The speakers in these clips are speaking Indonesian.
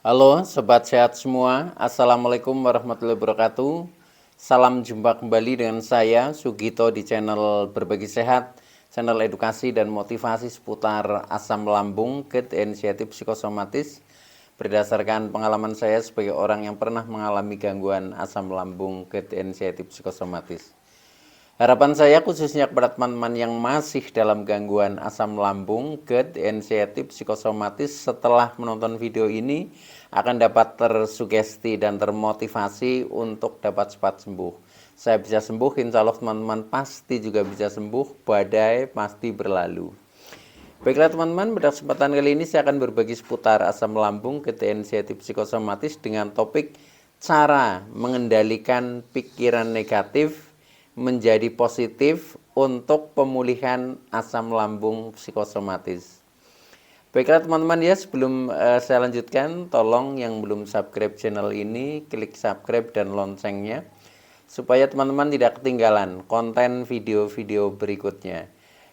Halo Sobat Sehat semua, Assalamualaikum warahmatullahi wabarakatuh. Salam jumpa kembali dengan saya Sugito di channel Berbagi Sehat, channel edukasi dan motivasi seputar asam lambung, GERD, inisiatif psikosomatis. Berdasarkan pengalaman saya sebagai orang yang pernah mengalami gangguan asam lambung, GERD, inisiatif psikosomatis. Harapan saya khususnya kepada teman-teman yang masih dalam gangguan asam lambung, GERD, inisiatif psikosomatis setelah menonton video ini akan dapat tersugesti dan termotivasi untuk dapat cepat sembuh. Saya bisa sembuh, insya Allah teman-teman pasti juga bisa sembuh, badai pasti berlalu. Baiklah teman-teman, pada kesempatan kali ini saya akan berbagi seputar asam lambung, GERD, inisiatif psikosomatis dengan topik cara mengendalikan pikiran negatif menjadi positif untuk pemulihan asam lambung psikosomatis. Baiklah teman-teman ya, sebelum saya lanjutkan, tolong yang belum subscribe channel ini, klik subscribe dan loncengnya, supaya teman-teman tidak ketinggalan konten video-video berikutnya.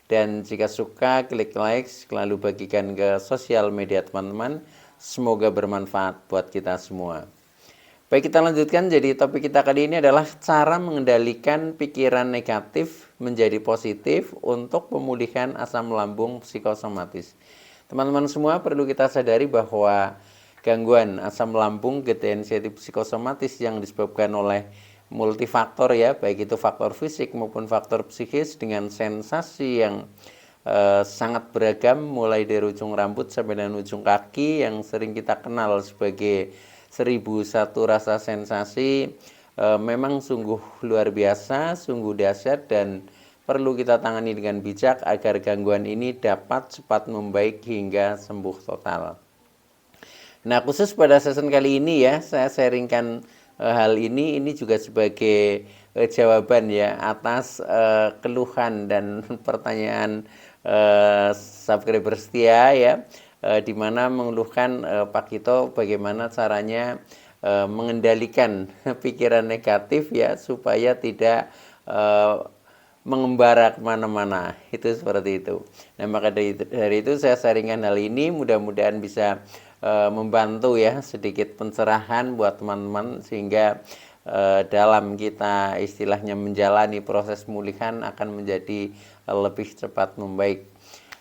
Dan jika suka, klik like, lalu bagikan ke sosial media teman-teman. Semoga bermanfaat buat kita semua. Baik, kita lanjutkan. Jadi topik kita kali ini adalah cara mengendalikan pikiran negatif menjadi positif untuk pemulihan asam lambung psikosomatis. Teman-teman semua perlu kita sadari bahwa gangguan asam lambung, GERD, inisiatif psikosomatis yang disebabkan oleh multifaktor ya, baik itu faktor fisik maupun faktor psikis dengan sensasi yang sangat beragam, mulai dari ujung rambut sampai dengan ujung kaki yang sering kita kenal sebagai 1001 rasa sensasi. Memang sungguh luar biasa, sungguh dahsyat dan perlu kita tangani dengan bijak agar gangguan ini dapat cepat membaik hingga sembuh total. Nah, khusus pada season kali ini ya, saya sharingkan hal ini juga sebagai jawaban ya atas keluhan dan pertanyaan subscriber setia ya, di mana mengeluhkan Pak Kito bagaimana caranya mengendalikan pikiran negatif ya supaya tidak mengembara kemana-mana, itu seperti itu. Nah, maka dari itu saya sharingkan hal ini, mudah-mudahan bisa membantu ya sedikit pencerahan buat teman-teman sehingga dalam kita istilahnya menjalani proses pemulihan akan menjadi lebih cepat membaik.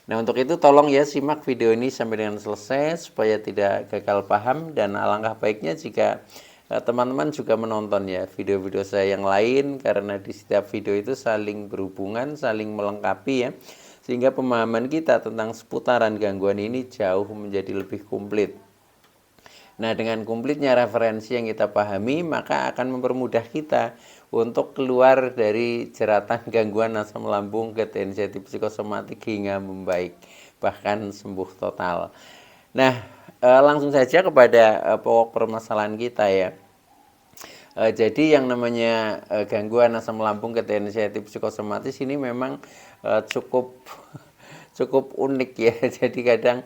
Nah, untuk itu tolong ya simak video ini sampai dengan selesai supaya tidak gagal paham, dan alangkah baiknya jika teman-teman juga menonton ya video-video saya yang lain, karena di setiap video itu saling berhubungan, saling melengkapi ya, sehingga pemahaman kita tentang seputaran gangguan ini jauh menjadi lebih komplit. Nah, dengan komplitnya referensi yang kita pahami, maka akan mempermudah kita untuk keluar dari jeratan gangguan asam lambung, GERD, inisiatif psikosomatik hingga membaik, bahkan sembuh total. Nah, langsung saja kepada pokok permasalahan kita ya. Jadi yang namanya gangguan asam lambung, GERD, inisiatif psikosomatis ini memang cukup cukup unik ya. Jadi kadang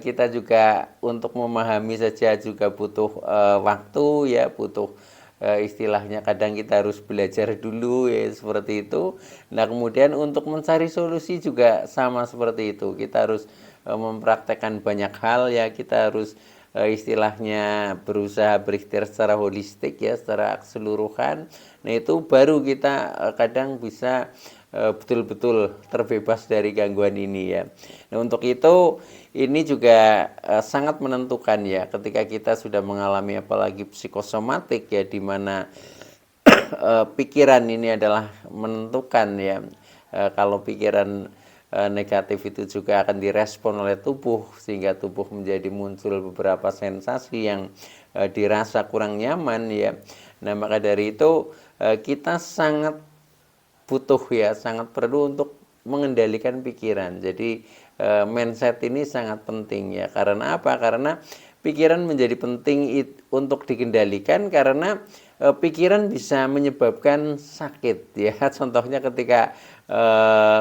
kita juga untuk memahami saja juga butuh waktu ya, butuh istilahnya kadang kita harus belajar dulu ya, seperti itu. Nah, kemudian untuk mencari solusi juga sama seperti itu. Kita harus mempraktekkan banyak hal ya, kita harus istilahnya berusaha berikhtiar secara holistik ya, secara keseluruhan. Nah, itu baru kita kadang bisa betul-betul terbebas dari gangguan ini ya. Nah, untuk itu ini juga sangat menentukan ya ketika kita sudah mengalami apalagi psikosomatik ya, di mana pikiran ini adalah menentukan ya. Kalau pikiran negatif itu juga akan direspon oleh tubuh, sehingga tubuh menjadi muncul beberapa sensasi yang dirasa kurang nyaman ya. Nah, maka dari itu kita sangat butuh ya, sangat perlu untuk mengendalikan pikiran. Jadi mindset ini sangat penting ya. Karena apa? Karena pikiran menjadi penting untuk dikendalikan karena pikiran bisa menyebabkan sakit ya. Contohnya ketika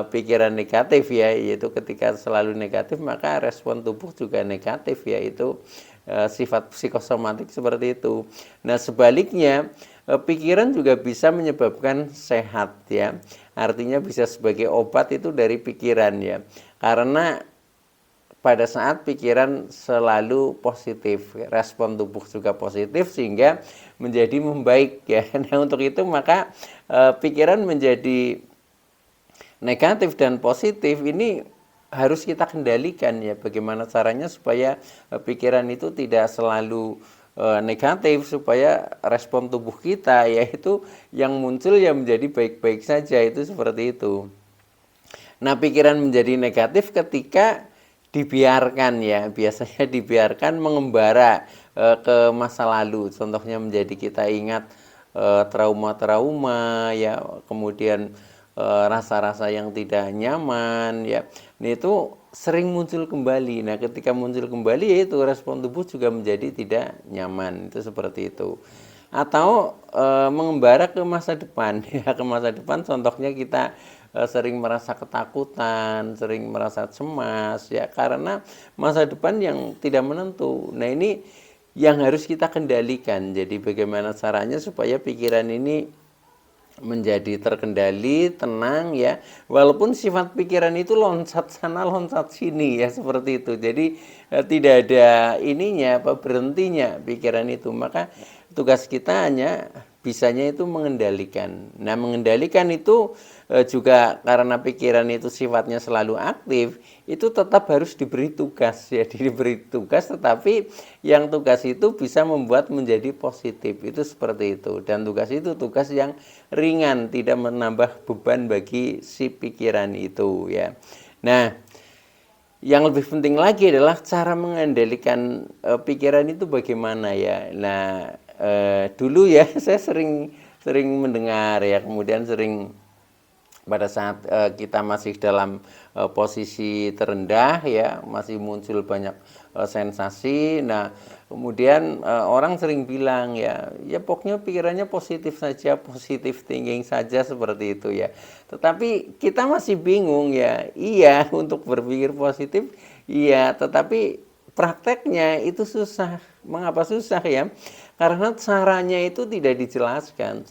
pikiran negatif ya, yaitu ketika selalu negatif maka respon tubuh juga negatif, yaitu sifat psikosomatik seperti itu. Nah, sebaliknya pikiran juga bisa menyebabkan sehat ya. Artinya bisa sebagai obat itu dari pikiran ya. Karena pada saat pikiran selalu positif, respon tubuh juga positif sehingga menjadi membaik ya. Nah, untuk itu maka pikiran menjadi negatif dan positif ini harus kita kendalikan ya. Bagaimana caranya supaya pikiran itu tidak selalu negatif, supaya respon tubuh kita yaitu yang muncul ya menjadi baik-baik saja, itu seperti itu. Nah, pikiran menjadi negatif ketika dibiarkan ya, biasanya dibiarkan mengembara ke masa lalu. Contohnya menjadi kita ingat trauma-trauma ya, kemudian rasa-rasa yang tidak nyaman ya. Nah, itu sering muncul kembali. Nah, ketika muncul kembali yaitu respon tubuh juga menjadi tidak nyaman. Itu seperti itu. Atau mengembara ke masa depan ya, ke masa depan contohnya kita sering merasa ketakutan, sering merasa cemas ya karena masa depan yang tidak menentu. Nah, ini yang harus kita kendalikan. Jadi bagaimana caranya supaya pikiran ini menjadi terkendali, tenang ya. Walaupun sifat pikiran itu loncat sana, loncat sini ya seperti itu. Jadi tidak ada ininya apa berhentinya pikiran itu. Maka tugas kita hanya bisanya itu mengendalikan. Nah, mengendalikan itu juga karena pikiran itu sifatnya selalu aktif, itu tetap harus diberi tugas ya, diberi tugas, tetapi yang tugas itu bisa membuat menjadi positif, itu seperti itu. Dan tugas itu tugas yang ringan, tidak menambah beban bagi si pikiran itu ya. Nah, yang lebih penting lagi adalah cara mengendalikan pikiran itu bagaimana ya. Nah, dulu ya saya sering mendengar ya, kemudian sering pada saat kita masih dalam posisi terendah ya, masih muncul banyak sensasi. Nah, kemudian orang sering bilang ya pokoknya pikirannya positif saja, positif thinking saja seperti itu ya. Tetapi kita masih bingung ya. Iya, untuk berpikir positif iya, tetapi prakteknya itu susah. Mengapa susah ya? Karena caranya itu tidak dijelaskan,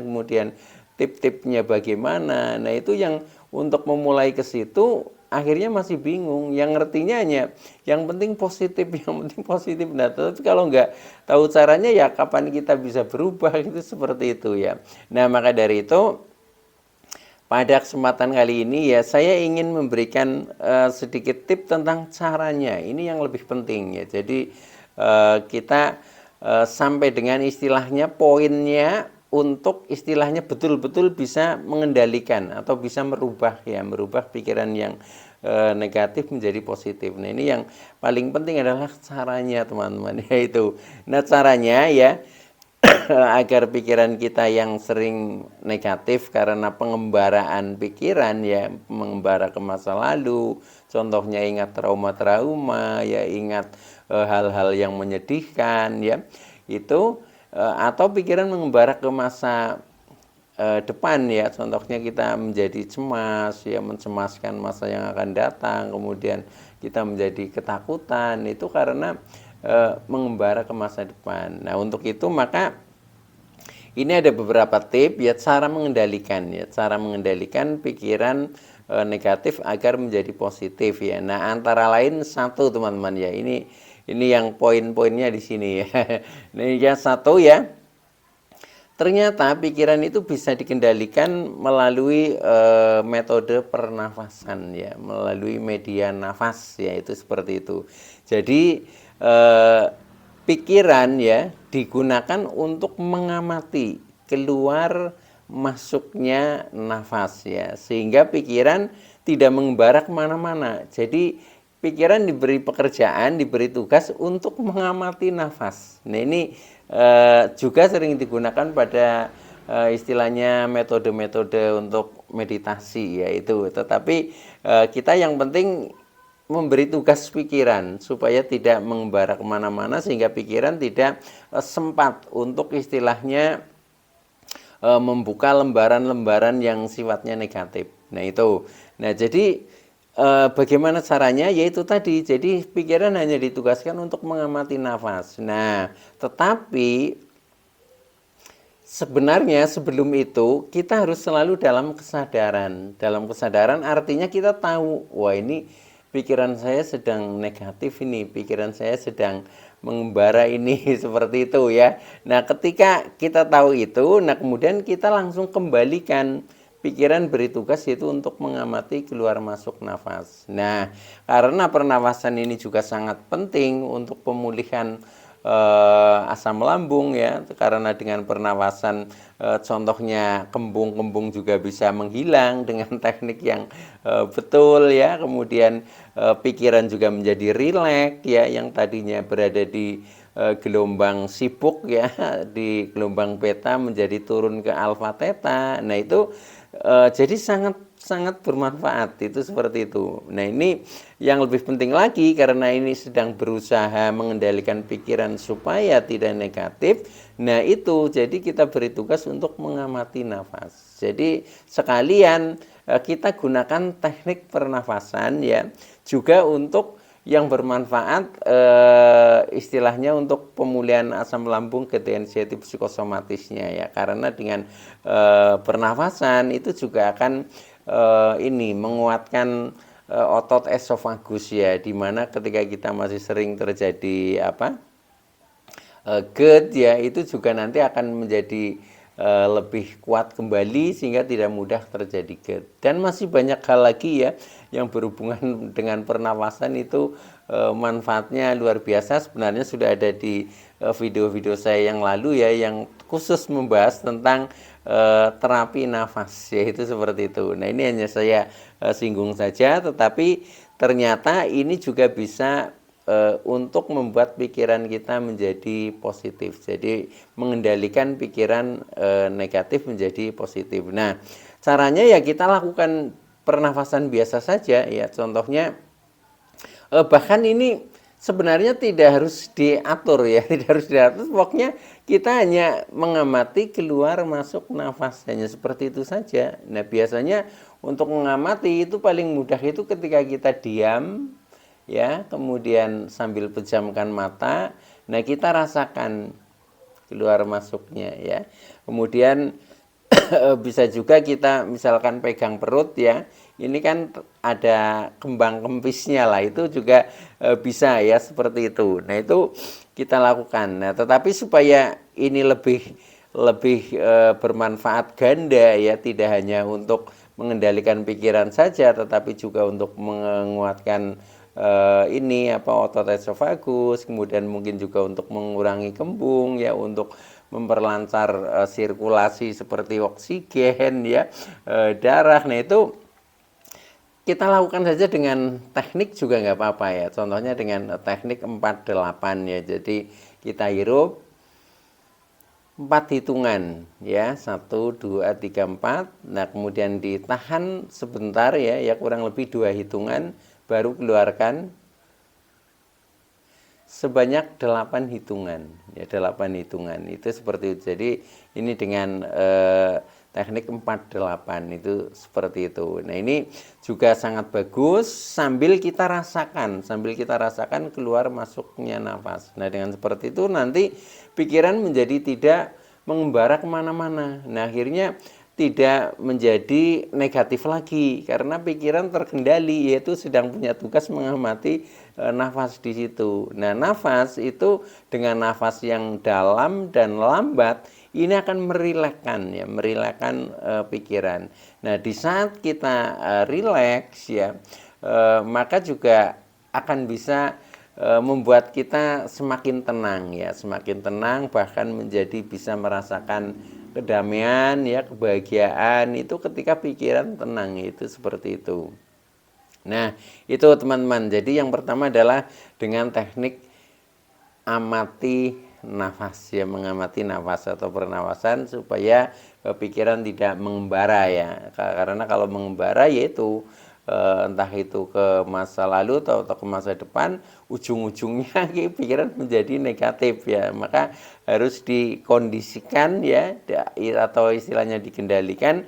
kemudian tip-tipnya bagaimana. Nah, itu yang untuk memulai ke situ akhirnya masih bingung. Yang ngertinya hanya yang penting positif, yang penting positif. Nah, tapi kalau nggak tahu caranya ya kapan kita bisa berubah, itu seperti itu ya. Nah, maka dari itu pada kesempatan kali ini ya saya ingin memberikan sedikit tip tentang caranya. Ini yang lebih penting ya. Jadi kita sampai dengan istilahnya poinnya untuk istilahnya betul-betul bisa mengendalikan atau bisa merubah ya, merubah pikiran yang negatif menjadi positif. Nah, ini yang paling penting adalah caranya teman-teman yaitu. Nah, caranya ya agar pikiran kita yang sering negatif karena pengembaraan pikiran ya, mengembara ke masa lalu, contohnya ingat trauma-trauma ya, ingat hal-hal yang menyedihkan ya, itu atau pikiran mengembara ke masa depan ya, contohnya kita menjadi cemas ya, mencemaskan masa yang akan datang, kemudian kita menjadi ketakutan, itu karena mengembara ke masa depan. Nah, untuk itu maka ini ada beberapa tips ya, cara mengendalikan pikiran negatif agar menjadi positif ya. Nah, antara lain satu teman-teman ya, ini yang poin-poinnya di sini ya. Ini yang satu ya. Ternyata pikiran itu bisa dikendalikan melalui metode pernafasan ya, melalui media nafas ya, itu seperti itu. Jadi pikiran ya digunakan untuk mengamati keluar masuknya nafas ya, sehingga pikiran tidak mengembara kemana-mana. Jadi pikiran diberi pekerjaan, diberi tugas untuk mengamati nafas. Nah, ini juga sering digunakan pada istilahnya metode-metode untuk meditasi ya itu. Tetapi kita yang penting memberi tugas pikiran supaya tidak mengembara kemana-mana, sehingga pikiran tidak sempat untuk istilahnya membuka lembaran-lembaran yang sifatnya negatif. Nah, itu. Nah, jadi bagaimana caranya? Yaitu tadi, jadi pikiran hanya ditugaskan untuk mengamati nafas. Nah, tetapi sebenarnya sebelum itu kita harus selalu dalam kesadaran. Dalam kesadaran artinya kita tahu, wah ini pikiran saya sedang negatif ini, pikiran saya sedang mengembara ini seperti itu ya. Nah, ketika kita tahu itu, nah kemudian kita langsung kembalikan pikiran beri tugas yaitu untuk mengamati keluar masuk nafas. Nah, karena pernafasan ini juga sangat penting untuk pemulihan asam lambung ya, karena dengan pernafasan contohnya kembung-kembung juga bisa menghilang dengan teknik yang betul ya, kemudian pikiran juga menjadi rileks ya, yang tadinya berada di gelombang sibuk ya, di gelombang beta menjadi turun ke alfa theta. Nah itu jadi sangat bermanfaat itu seperti itu. Nah ini yang lebih penting lagi karena ini sedang berusaha mengendalikan pikiran supaya tidak negatif. Nah itu jadi kita beri tugas untuk mengamati nafas. Jadi sekalian kita gunakan teknik pernafasan ya juga untuk yang bermanfaat istilahnya untuk pemulihan asam lambung inisiatif psikosomatisnya ya, karena dengan pernafasan itu juga akan ini menguatkan otot esofagus ya, dimana ketika kita masih sering terjadi GERD ya, itu juga nanti akan menjadi lebih kuat kembali sehingga tidak mudah terjadi GERD. Dan masih banyak hal lagi ya yang berhubungan dengan pernafasan itu manfaatnya luar biasa. Sebenarnya sudah ada di video-video saya yang lalu ya, yang khusus membahas tentang terapi nafas ya, itu seperti itu. Nah ini hanya saya singgung saja, tetapi ternyata ini juga bisa untuk membuat pikiran kita menjadi positif. Jadi mengendalikan pikiran negatif menjadi positif. Nah, caranya ya kita lakukan pernafasan biasa saja ya. Contohnya bahkan ini sebenarnya tidak harus diatur ya, tidak harus diatur. Pokoknya kita hanya mengamati keluar masuk nafas, hanya seperti itu saja. Nah, biasanya untuk mengamati itu paling mudah itu ketika kita diam ya, kemudian sambil pejamkan mata, nah kita rasakan keluar masuknya ya. Kemudian bisa juga kita misalkan pegang perut ya, ini kan ada kembang kempisnya lah, itu juga bisa ya seperti itu. Nah itu kita lakukan. Nah tetapi supaya ini lebih bermanfaat ganda ya, tidak hanya untuk mengendalikan pikiran saja, tetapi juga untuk menguatkan otot esofagus, kemudian mungkin juga untuk mengurangi kembung ya, untuk memperlancar sirkulasi seperti oksigen ya, darah. Nah itu kita lakukan saja dengan teknik juga nggak apa-apa ya. Contohnya dengan teknik 48 ya. Jadi kita hirup 4 hitungan ya, 1, 2, 3, 4. Nah kemudian ditahan sebentar ya, kurang lebih 2 hitungan, baru keluarkan sebanyak 8 hitungan ya, 8 hitungan itu seperti itu. Jadi ini dengan teknik 48 itu seperti itu. Nah ini juga sangat bagus sambil kita rasakan keluar masuknya nafas. Nah dengan seperti itu nanti pikiran menjadi tidak mengembara kemana-mana. Nah akhirnya tidak menjadi negatif lagi karena pikiran terkendali, yaitu sedang punya tugas mengamati nafas di situ. Nah, nafas itu dengan nafas yang dalam dan lambat ini akan merilekkan pikiran. Nah, di saat kita rileks ya, maka juga akan bisa membuat kita semakin tenang, bahkan menjadi bisa merasakan kedamaian ya, kebahagiaan itu ketika pikiran tenang, itu seperti itu. Nah itu teman-teman, jadi yang pertama adalah dengan teknik amati nafas ya, mengamati nafas atau pernafasan supaya pikiran tidak mengembara ya, karena kalau mengembara yaitu entah itu ke masa lalu atau ke masa depan, ujung-ujungnya pikiran menjadi negatif ya, maka harus dikondisikan ya, atau istilahnya dikendalikan,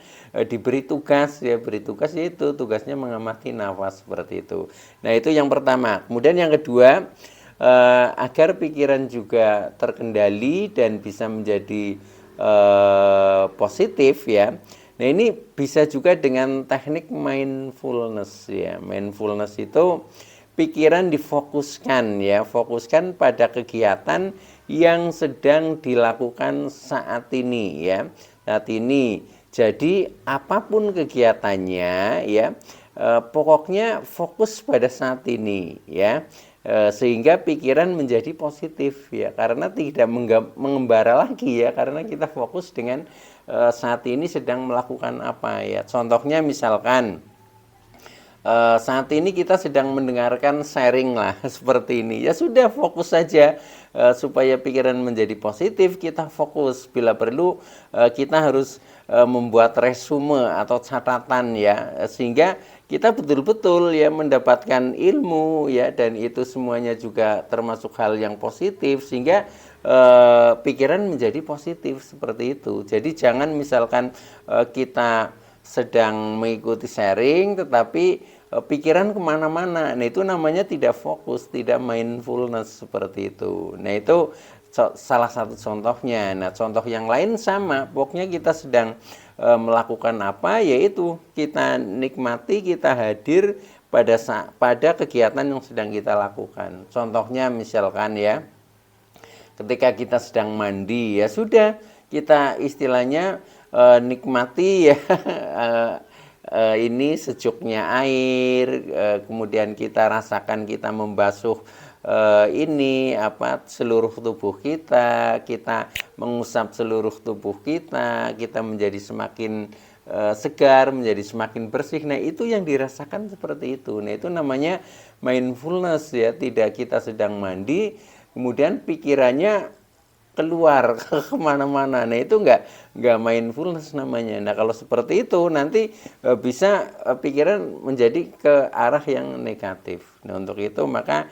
diberi tugas ya, yaitu tugasnya mengamati nafas seperti itu. Nah itu yang pertama. Kemudian yang kedua, agar pikiran juga terkendali dan bisa menjadi positif ya. Nah, ini bisa juga dengan teknik mindfulness ya. Mindfulness itu pikiran difokuskan ya, fokuskan pada kegiatan yang sedang dilakukan saat ini ya. Saat ini. Jadi apapun kegiatannya ya, pokoknya fokus pada saat ini ya. Sehingga pikiran menjadi positif ya, karena tidak mengembara lagi ya, karena kita fokus dengan saat ini sedang melakukan apa ya. Contohnya misalkan saat ini kita sedang mendengarkan sharing lah seperti ini, ya sudah fokus saja. Supaya pikiran menjadi positif, kita fokus. Bila perlu kita harus membuat resume atau catatan ya, sehingga kita betul-betul ya mendapatkan ilmu ya, dan itu semuanya juga termasuk hal yang positif, sehingga pikiran menjadi positif seperti itu. Jadi jangan misalkan kita sedang mengikuti sharing tetapi pikiran kemana-mana. Nah, itu namanya tidak fokus, tidak mindfulness seperti itu. Nah, itu salah satu contohnya. Nah, contoh yang lain sama, pokoknya kita sedang melakukan apa, yaitu kita nikmati, kita hadir pada kegiatan yang sedang kita lakukan. Contohnya misalkan ya, ketika kita sedang mandi, ya sudah, kita istilahnya nikmati ya ini sejuknya air, kemudian kita rasakan kita membasuh ini apa seluruh tubuh kita, kita mengusap seluruh tubuh kita menjadi semakin segar, menjadi semakin bersih. Nah, itu yang dirasakan seperti itu. Nah, itu namanya mindfulness ya, tidak kita sedang mandi kemudian pikirannya keluar kemana-mana. Nah, itu nggak mindfulness namanya. Nah, kalau seperti itu nanti bisa pikiran menjadi ke arah yang negatif. Nah, untuk itu maka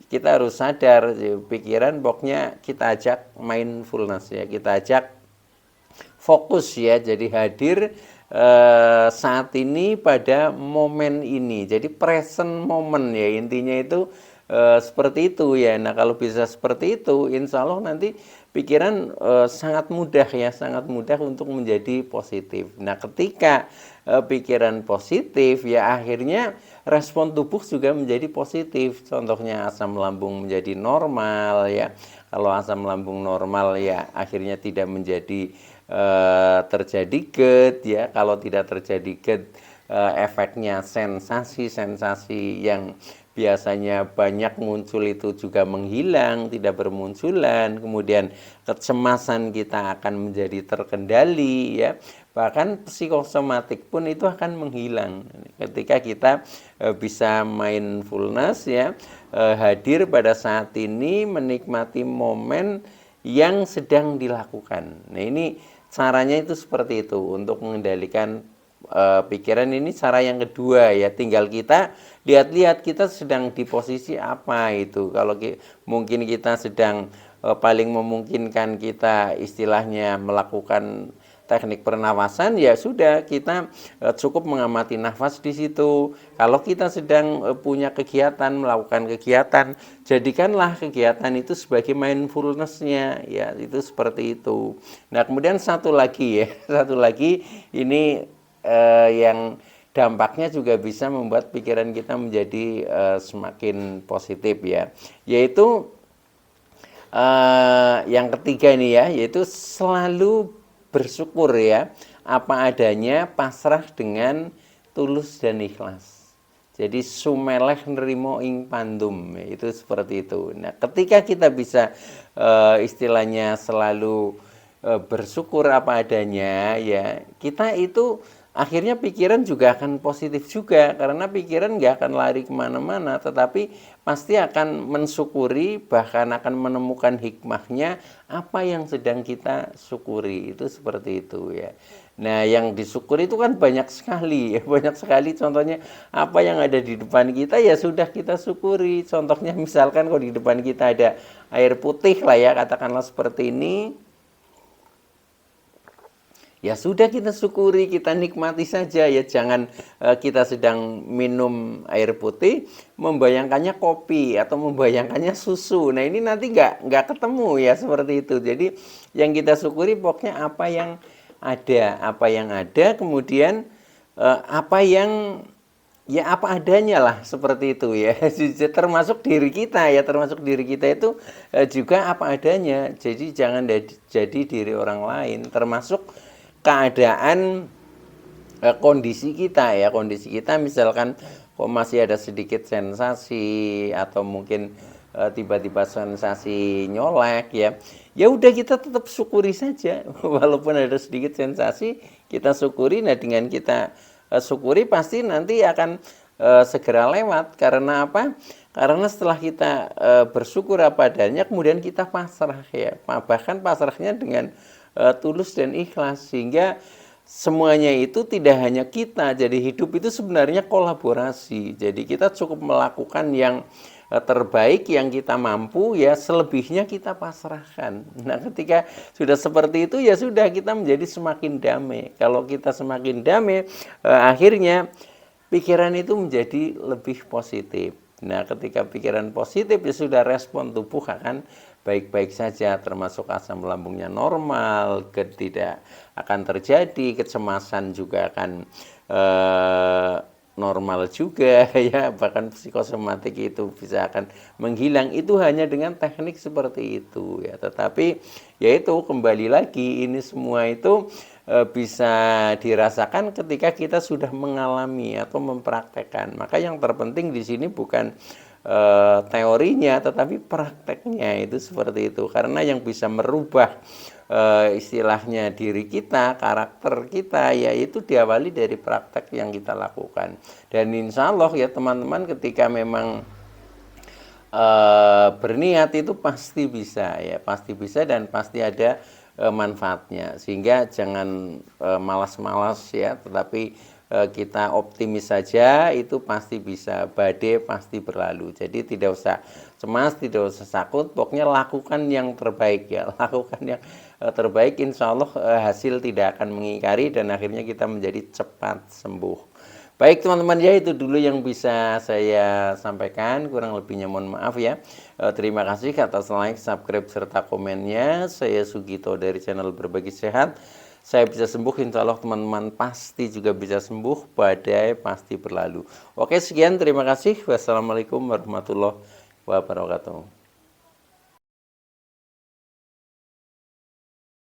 kita harus sadar pikiran pokoknya kita ajak mindfulness ya, kita ajak fokus ya, jadi hadir saat ini pada momen ini. Jadi present moment ya, intinya itu seperti itu ya. Nah, kalau bisa seperti itu, insya Allah nanti pikiran sangat mudah ya, sangat mudah untuk menjadi positif. Nah, ketika pikiran positif ya, akhirnya respon tubuh juga menjadi positif. Contohnya asam lambung menjadi normal ya. Kalau asam lambung normal ya, akhirnya tidak menjadi terjadi GERD ya. Kalau tidak terjadi GERD, efeknya sensasi-sensasi yang biasanya banyak muncul itu juga menghilang, tidak bermunculan. Kemudian kecemasan kita akan menjadi terkendali ya. Bahkan psikosomatik pun itu akan menghilang ketika kita bisa mindfulness ya, hadir pada saat ini, menikmati momen yang sedang dilakukan. Nah, ini caranya itu seperti itu untuk mengendalikan pikiran. Ini cara yang kedua ya, tinggal kita lihat-lihat kita sedang di posisi apa itu. Kalau mungkin kita sedang paling memungkinkan kita istilahnya melakukan teknik pernafasan, ya sudah kita cukup mengamati nafas di situ. Kalau kita sedang punya kegiatan, melakukan kegiatan, jadikanlah kegiatan itu sebagai mindfulness-nya ya, itu seperti itu. Nah, kemudian satu lagi ya, satu lagi ini yang dampaknya juga bisa membuat pikiran kita menjadi semakin positif ya, yaitu yang ketiga ini ya, yaitu selalu bersyukur ya, apa adanya, pasrah dengan tulus dan ikhlas. Jadi sumeleh nerimo ing pandum, itu seperti itu. Nah, ketika kita bisa istilahnya selalu bersyukur apa adanya ya, kita itu akhirnya pikiran juga akan positif juga, karena pikiran nggak akan lari kemana-mana, tetapi pasti akan mensyukuri, bahkan akan menemukan hikmahnya apa yang sedang kita syukuri, itu seperti itu ya. Nah, yang disyukuri itu kan banyak sekali ya, banyak sekali. Contohnya apa yang ada di depan kita ya sudah kita syukuri. Contohnya misalkan kalau di depan kita ada air putih lah ya, katakanlah seperti ini, ya sudah kita syukuri, kita nikmati saja ya. Jangan kita sedang minum air putih membayangkannya kopi atau membayangkannya susu. Nah, ini nanti nggak ketemu ya seperti itu. Jadi yang kita syukuri pokoknya apa yang ada apa yang ada, kemudian apa yang ya apa adanya lah seperti itu ya. Termasuk diri kita ya, termasuk diri kita itu juga apa adanya. Jadi jangan jadi diri orang lain, termasuk keadaan kondisi kita ya, kondisi kita misalkan kok masih ada sedikit sensasi atau mungkin tiba-tiba sensasi nyolek ya, ya udah kita tetap syukuri saja. Walaupun ada sedikit sensasi kita syukuri. Nah dengan kita syukuri pasti nanti akan segera lewat. Karena apa? Karena setelah kita bersyukur apa adanya, kemudian kita pasrah ya, bahkan pasrahnya dengan tulus dan ikhlas, sehingga semuanya itu tidak hanya kita. Jadi hidup itu sebenarnya kolaborasi. Jadi kita cukup melakukan yang terbaik yang kita mampu ya, selebihnya kita pasrahkan. Nah, ketika sudah seperti itu ya sudah, kita menjadi semakin damai. Kalau kita semakin damai, akhirnya pikiran itu menjadi lebih positif. Nah, ketika pikiran positif ya sudah, respon tubuh akan baik-baik saja, termasuk asam lambungnya normal, tidak akan terjadi, kecemasan juga akan normal juga ya, bahkan psikosomatik itu bisa akan menghilang. Itu hanya dengan teknik seperti itu ya. Tetapi yaitu kembali lagi, ini semua itu bisa dirasakan ketika kita sudah mengalami atau mempraktekkan. Maka yang terpenting di sini bukan teorinya, tetapi prakteknya itu seperti itu. Karena yang bisa merubah istilahnya diri kita, karakter kita, yaitu diawali dari praktek yang kita lakukan. Dan insya Allah ya teman-teman, ketika memang berniat itu pasti bisa ya, pasti bisa dan pasti ada manfaatnya. Sehingga jangan malas-malas ya, tetapi kita optimis saja, itu pasti bisa, badai pasti berlalu. Jadi tidak usah cemas, tidak usah takut, pokoknya lakukan yang terbaik ya, lakukan yang terbaik, insya Allah hasil tidak akan mengingkari dan akhirnya kita menjadi cepat sembuh. Baik teman-teman ya, itu dulu yang bisa saya sampaikan, kurang lebihnya mohon maaf ya. Terima kasih atas like, subscribe, serta komennya. Saya Sugito dari channel Berbagi Sehat. Saya bisa sembuh, insya Allah teman-teman pasti juga bisa sembuh, badai pasti berlalu. Oke, sekian, terima kasih. Wassalamualaikum warahmatullahi wabarakatuh.